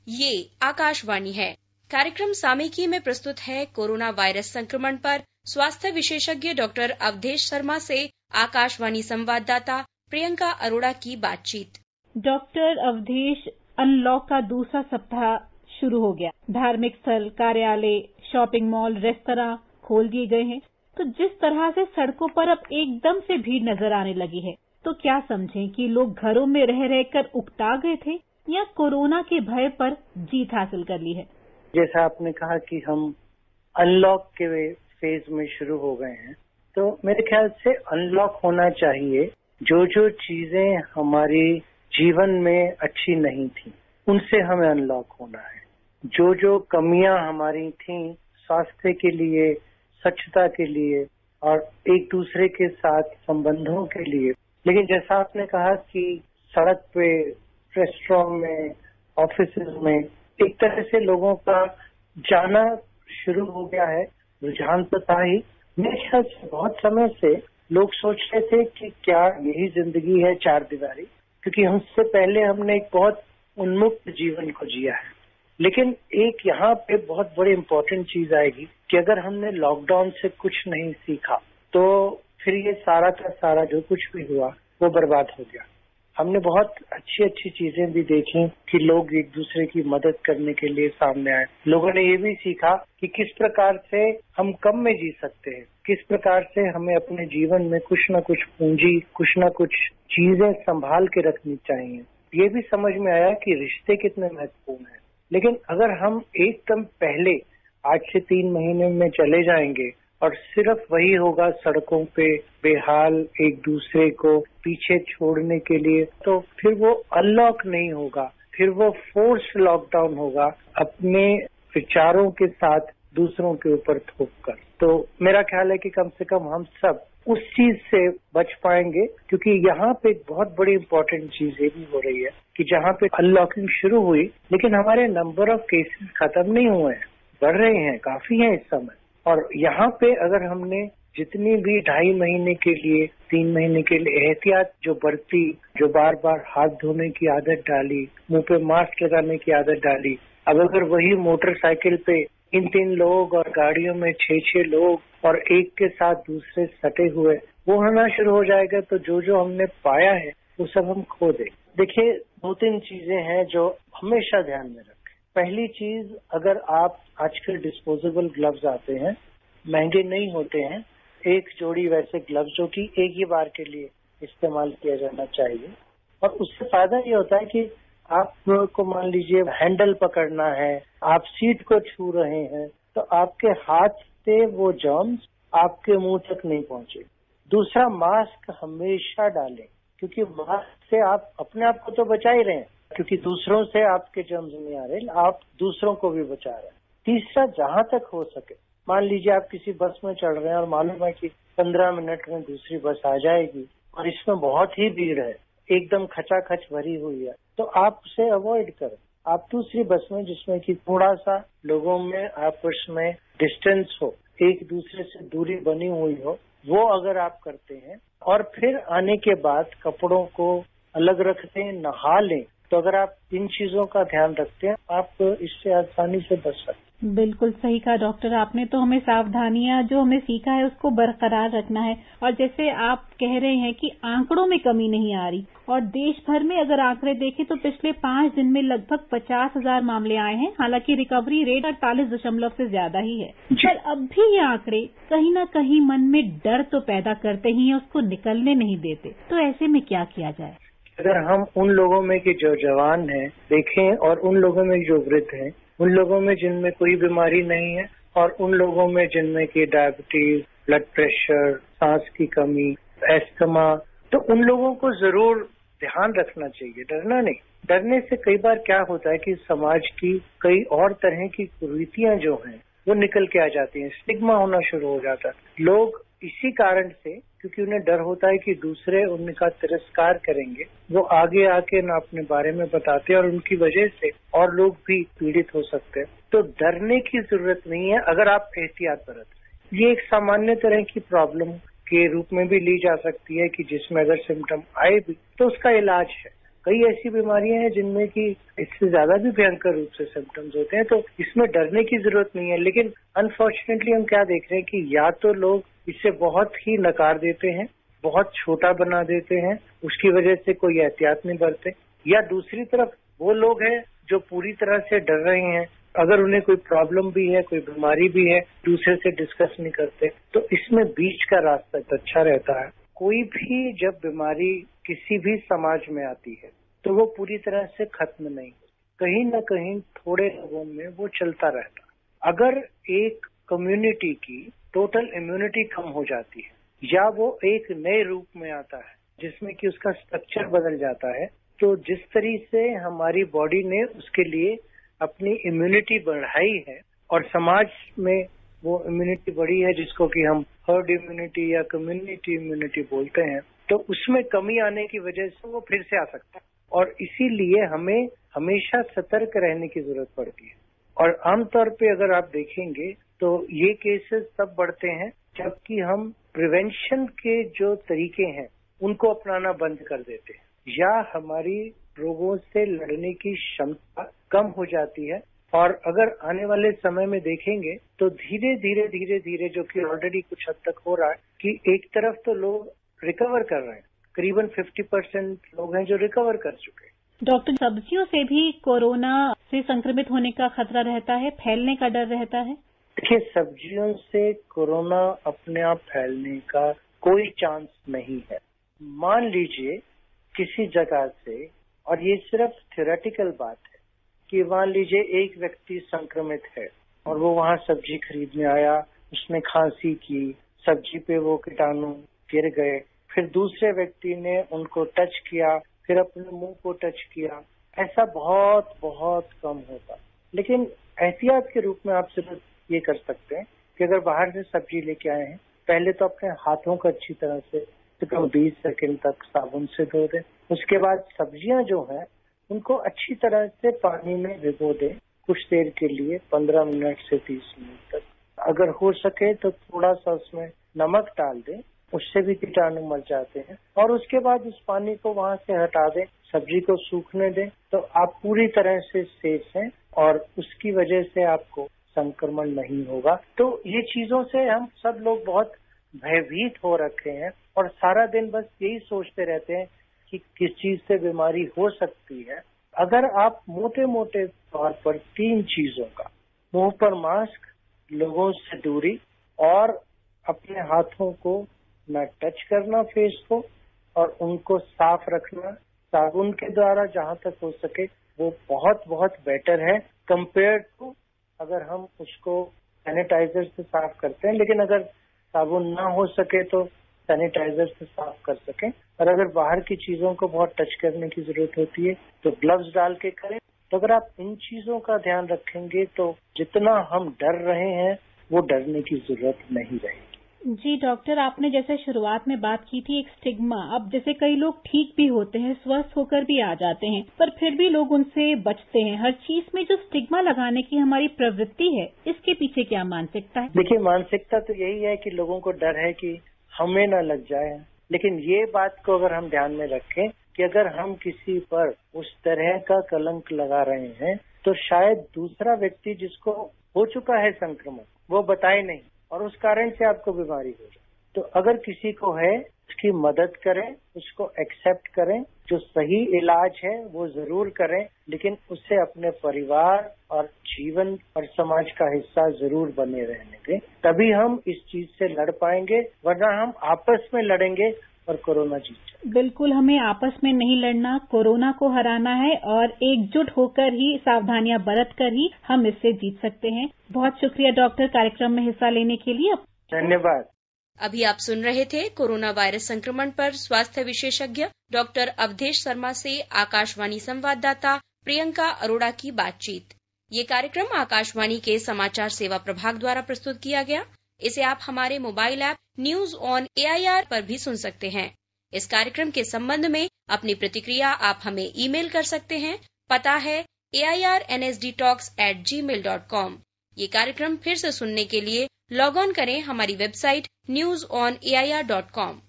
ये आकाशवाणी है। कार्यक्रम सामयिकी में प्रस्तुत है कोरोना वायरस संक्रमण पर स्वास्थ्य विशेषज्ञ डॉक्टर अवधेश शर्मा से आकाशवाणी संवाददाता प्रियंका अरोड़ा की बातचीत। डॉक्टर अवधेश, अनलॉक का दूसरा सप्ताह शुरू हो गया। धार्मिक स्थल, कार्यालय, शॉपिंग मॉल, रेस्तरां खोल दिए गए हैं। तो जिस तरह से सड़कों पर अब एकदम से भीड़ नजर आने लगी है, तो क्या समझें कि लोग घरों में रह रहकर उकता गए थे या कोरोना के भय पर जीत हासिल कर ली है? जैसा आपने कहा कि हम अनलॉक के फेज में शुरू हो गए हैं, तो मेरे ख्याल से अनलॉक होना चाहिए। जो जो चीजें हमारी जीवन में अच्छी नहीं थी, उनसे हमें अनलॉक होना है। जो जो कमियां हमारी थी स्वास्थ्य के लिए, स्वच्छता के लिए और एक दूसरे के साथ संबंधों के लिए, लेकिन जैसा आपने कहा कि सड़क पे, रेस्टोरेंट में, ऑफिस में एक तरह से लोगों का जाना शुरू हो गया है। रुझान तो था ही। मेरे ख्याल से बहुत समय से लोग सोच रहे थे कि क्या यही जिंदगी है, चार दीवारी, क्योंकि हमसे पहले हमने एक बहुत उन्मुक्त जीवन को जिया है। लेकिन एक यहाँ पे बहुत बड़ी इम्पोर्टेंट चीज आएगी कि अगर हमने लॉकडाउन से कुछ नहीं सीखा तो फिर ये सारा का सारा जो कुछ भी हुआ वो बर्बाद हो गया। हमने बहुत अच्छी अच्छी चीजें भी देखी कि लोग एक दूसरे की मदद करने के लिए सामने आए। लोगों ने ये भी सीखा कि किस प्रकार से हम कम में जी सकते हैं, किस प्रकार से हमें अपने जीवन में कुछ न कुछ पूंजी, कुछ न कुछ चीजें संभाल के रखनी चाहिए। ये भी समझ में आया कि रिश्ते कितने महत्वपूर्ण हैं। लेकिन अगर हम एकदम पहले आज से 3 महीने में चले जाएंगे और सिर्फ वही होगा सड़कों पे बेहाल एक दूसरे को पीछे छोड़ने के लिए, तो फिर वो अनलॉक नहीं होगा, फिर वो फोर्स लॉकडाउन होगा अपने विचारों के साथ दूसरों के ऊपर थोप कर। तो मेरा ख्याल है कि कम से कम हम सब उस चीज से बच पाएंगे, क्योंकि यहाँ पे एक बहुत बड़ी इम्पोर्टेंट चीज ये भी हो रही है कि जहाँ पे अनलॉकिंग शुरू हुई, लेकिन हमारे नंबर ऑफ केसेस खत्म नहीं हुए हैं, बढ़ रहे हैं, काफी हैं इस समय। और यहाँ पे अगर हमने जितनी भी 2.5 महीने के लिए, 3 महीने के लिए एहतियात जो बरती, जो बार बार हाथ धोने की आदत डाली, मुंह पे मास्क लगाने की आदत डाली, अब अगर वही मोटरसाइकिल पे 3 लोग और गाड़ियों में 6 लोग और एक के साथ दूसरे सटे हुए वो होना शुरू हो जाएगा, तो जो जो हमने पाया है वो सब हम खो दें। देखिए, 2-3 चीजें हैं जो हमेशा ध्यान में रखें। पहली चीज, अगर आप आजकल डिस्पोजेबल ग्लव्स आते हैं, महंगे नहीं होते हैं, एक जोड़ी वैसे ग्लव्स जो कि एक ही बार के लिए इस्तेमाल किया जाना चाहिए। और उससे फायदा ये होता है कि आपको मान लीजिए हैंडल पकड़ना है, आप सीट को छू रहे हैं, तो आपके हाथ से वो जर्म्स आपके मुंह तक नहीं पहुंचे। दूसरा, मास्क हमेशा डालें, क्योंकि मास्क से आप अपने आप को तो बचा ही रहे हैं, क्योंकि दूसरों से आपके जर्म्स नहीं आ रहे, आप दूसरों को भी बचा रहे हैं। तीसरा, जहां तक हो सके, मान लीजिए आप किसी बस में चढ़ रहे हैं और मालूम है कि 15 मिनट में दूसरी बस आ जाएगी और इसमें बहुत ही भीड़ है, एकदम खचाखच भरी हुई है, तो आप उसे अवॉइड करें। आप दूसरी बस में जिसमें कि थोड़ा सा लोगों में आपस में डिस्टेंस हो, एक दूसरे से दूरी बनी हुई हो, वो अगर आप करते हैं और फिर आने के बाद कपड़ों को अलग रखते हैं, नहा लें, तो अगर आप इन चीजों का ध्यान रखते हैं, आप इससे आसानी से बच सकते हैं। बिल्कुल सही कहा डॉक्टर आपने। तो हमें सावधानियां जो हमने सीखा है उसको बरकरार रखना है। और जैसे आप कह रहे हैं कि आंकड़ों में कमी नहीं आ रही, और देश भर में अगर आंकड़े देखें तो पिछले 5 दिन में लगभग 50,000 मामले आए हैं। हालांकि रिकवरी रेट 48% से ज्यादा ही है, पर अब भी ये आंकड़े कहीं न कहीं मन में डर तो पैदा करते ही हैं, उसको निकलने नहीं देते। तो ऐसे में क्या किया जाए? अगर हम उन लोगों में के जो जवान हैं देखें और उन लोगों में जो वृद्ध हैं, उन लोगों में जिनमें कोई बीमारी नहीं है और उन लोगों में जिनमें की डायबिटीज, ब्लड प्रेशर, सांस की कमी, एस्थमा, तो उन लोगों को जरूर ध्यान रखना चाहिए, डरना नहीं। डरने से कई बार क्या होता है कि समाज की कई और तरह की कुरीतियां जो हैं वो निकल के आ जाती हैं, स्टिग्मा होना शुरू हो जाता है। लोग इसी कारण से, क्योंकि उन्हें डर होता है कि दूसरे उनका तिरस्कार करेंगे, वो आगे आके ना अपने बारे में बताते हैं और उनकी वजह से और लोग भी पीड़ित हो सकते हैं। तो डरने की जरूरत नहीं है अगर आप एहतियात बरत रहे हैं। ये एक सामान्य तरह की प्रॉब्लम के रूप में भी ली जा सकती है कि जिसमें अगर सिम्टम आए भी तो उसका इलाज है। कई ऐसी बीमारियां हैं जिनमें कि इससे ज्यादा भी भयंकर रूप से सिम्टम्स होते हैं, तो इसमें डरने की जरूरत नहीं है। लेकिन अनफॉर्चुनेटली हम क्या देख रहे हैं कि या तो लोग इसे बहुत ही नकार देते हैं, बहुत छोटा बना देते हैं, उसकी वजह से कोई एहतियात नहीं बरते, या दूसरी तरफ वो लोग हैं जो पूरी तरह से डर रहे हैं, अगर उन्हें कोई प्रॉब्लम भी है, कोई बीमारी भी है, दूसरे से डिस्कस नहीं करते। तो इसमें बीच का रास्ता अच्छा रहता है। कोई भी जब बीमारी किसी भी समाज में आती है तो वो पूरी तरह से खत्म नहीं, कहीं न कहीं थोड़े लोगों में वो चलता रहता है। अगर एक कम्युनिटी की टोटल इम्यूनिटी कम हो जाती है या वो एक नए रूप में आता है जिसमें कि उसका स्ट्रक्चर बदल जाता है, तो जिस तरीके से हमारी बॉडी ने उसके लिए अपनी इम्यूनिटी बढ़ाई है और समाज में वो इम्यूनिटी बढ़ी है जिसको कि हम हर्ड इम्यूनिटी या कम्युनिटी इम्यूनिटी बोलते हैं, तो उसमें कमी आने की वजह से वो फिर से आ सकता है। और इसीलिए हमें हमेशा सतर्क रहने की जरूरत पड़ती है। और आमतौर पे अगर आप देखेंगे तो ये केसेस तब बढ़ते हैं जबकि हम प्रिवेंशन के जो तरीके हैं उनको अपनाना बंद कर देते हैं या हमारी रोगों से लड़ने की क्षमता कम हो जाती है। और अगर आने वाले समय में देखेंगे तो धीरे धीरे जो कि ऑलरेडी कुछ हद तक हो रहा है कि एक तरफ तो लोग रिकवर कर रहे हैं, करीबन 50% लोग हैं जो रिकवर कर चुके हैं। डॉक्टर, सब्जियों से भी कोरोना से संक्रमित होने का खतरा रहता है, फैलने का डर रहता है? देखिए, सब्जियों से कोरोना अपने आप फैलने का कोई चांस नहीं है। मान लीजिए किसी जगह से, और ये सिर्फ थ्योरेटिकल बात है, कि मान लीजिए एक व्यक्ति संक्रमित है और वो वहां सब्जी खरीदने आया, उसने खांसी की, सब्जी पे वो कीटाणु गिर गए, फिर दूसरे व्यक्ति ने उनको टच किया, फिर अपने मुंह को टच किया। ऐसा बहुत बहुत कम होता। लेकिन एहतियात के रूप में आप सिर्फ ये कर सकते हैं कि अगर बाहर से सब्जी लेके आए हैं, पहले तो अपने हाथों को अच्छी तरह से 20 सेकंड तक साबुन से धो दें। उसके बाद सब्जियां जो हैं उनको अच्छी तरह से पानी में भिगो दें कुछ देर के लिए, 15 मिनट से 30 मिनट तक। अगर हो सके तो थोड़ा सा उसमें नमक डाल दें, उससे भी कीटाणु मर जाते हैं। और उसके बाद उस पानी को वहां से हटा दें, सब्जी को सूखने दें, तो आप पूरी तरह से सेफ हैं और उसकी वजह से आपको संक्रमण नहीं होगा। तो ये चीजों से हम सब लोग बहुत भयभीत हो रखे हैं और सारा दिन बस यही सोचते रहते हैं कि किस चीज से बीमारी हो सकती है। अगर आप मोटे मोटे तौर पर 3 चीजों का, मुंह पर मास्क, लोगों से दूरी और अपने हाथों को न टच करना फेस को, और उनको साफ रखना साबुन के द्वारा जहां तक हो सके, वो बहुत बहुत बेटर है कंपेयर टू अगर हम उसको सैनिटाइजर से साफ करते हैं। लेकिन अगर साबुन ना हो सके तो सैनिटाइजर से साफ कर सकें, और अगर बाहर की चीजों को बहुत टच करने की जरूरत होती है तो ग्लव्स डाल के करें। तो अगर आप इन चीजों का ध्यान रखेंगे तो जितना हम डर रहे हैं वो डरने की जरूरत नहीं रहेगी। जी डॉक्टर, आपने जैसे शुरुआत में बात की थी एक स्टिग्मा, अब जैसे कई लोग ठीक भी होते हैं, स्वस्थ होकर भी आ जाते हैं, पर फिर भी लोग उनसे बचते हैं। हर चीज में जो स्टिग्मा लगाने की हमारी प्रवृत्ति है, इसके पीछे क्या मानसिकता है? देखिए, मानसिकता तो यही है कि लोगों को डर है कि हमें न लग जाए। लेकिन ये बात को अगर हम ध्यान में रखें कि अगर हम किसी पर उस तरह का कलंक लगा रहे हैं तो शायद दूसरा व्यक्ति जिसको हो चुका है संक्रमण वो बताए नहीं और उस कारण से आपको बीमारी हो जाए। तो अगर किसी को है उसकी मदद करें, उसको एक्सेप्ट करें, जो सही इलाज है वो जरूर करें, लेकिन उससे अपने परिवार और जीवन और समाज का हिस्सा जरूर बने रहने दें। तभी हम इस चीज से लड़ पाएंगे, वरना हम आपस में लड़ेंगे और कोरोना जीत जाएगा। बिल्कुल, हमें आपस में नहीं लड़ना, कोरोना को हराना है और एकजुट होकर ही, सावधानियां बरत कर ही हम इससे जीत सकते हैं। बहुत शुक्रिया डॉक्टर, कार्यक्रम में हिस्सा लेने के लिए। धन्यवाद। अभी आप सुन रहे थे कोरोना वायरस संक्रमण पर स्वास्थ्य विशेषज्ञ डॉक्टर अवधेश शर्मा से आकाशवाणी संवाददाता प्रियंका अरोड़ा की बातचीत। ये कार्यक्रम आकाशवाणी के समाचार सेवा प्रभाग द्वारा प्रस्तुत किया गया। इसे आप हमारे mobile app news on AIR पर भी सुन सकते हैं। इस कार्यक्रम के संबंध में अपनी प्रतिक्रिया आप हमें ईमेल कर सकते हैं। पता है airnsdtalks@gmail.com। ये कार्यक्रम फिर से सुनने के लिए लॉग ऑन करें हमारी वेबसाइट newsonair.com।